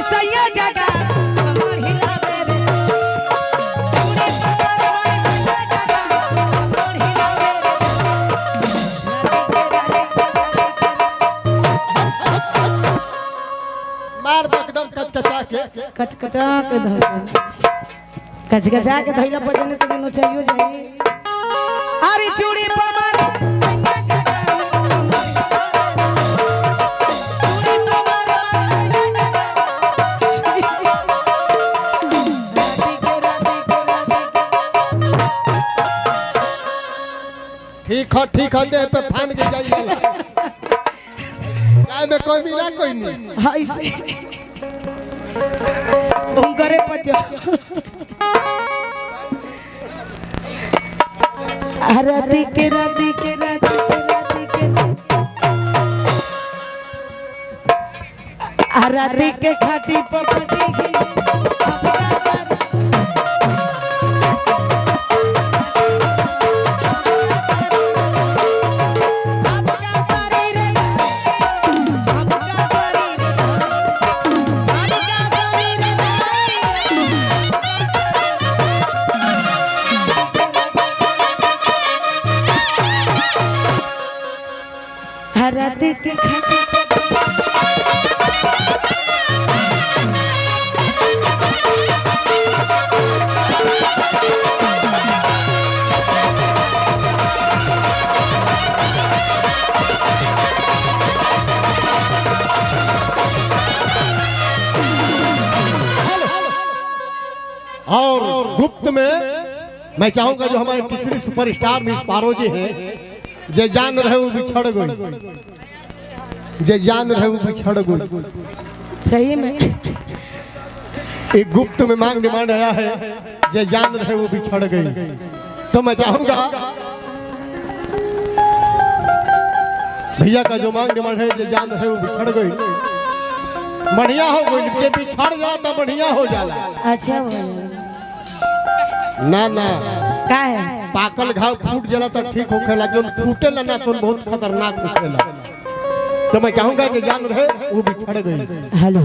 सैया जगा कमर हिलावे रे चूड़ी कमर वाली सैया जगा कमर हिलावे मार दो एकदम कचकचा के कचकचा के धर कचकचा के धइला बजने तो दिनो चाहिए जाई अरे चूड़ी कमर ठीक है दे पे फान के जाई वाला काय में कोई मिला कोई नहीं हाय से तुम करे पचा राती के राती के खाटी पपटी की राती के खाटी और गुप्त में मैं चाहूंगा जो हमारे तीसरी सुपरस्टार मिस पारो जी हैं जे जान रहे वो बिछड़ गई जे जान रहे वो बिछड़ गई सही में एक गुप्त में मांग डिमांड आया है जे जान रहे वो बिछड़ गई तो मैं चाहूंगा भैया का जो मांग डिमांड है जे जान रहे वो बिछड़ गई बढ़िया हो गई के बिछड़ जाला तो बढ़िया हो जाला अच्छा ना ना का है पाकल घाव फूट जाला तो ठीक होखेला जो फूटेला ना तो बहुत खतरनाक होखेला तो मैं चाहूंगा कि जान रहे वो बिछड़ गई हेलो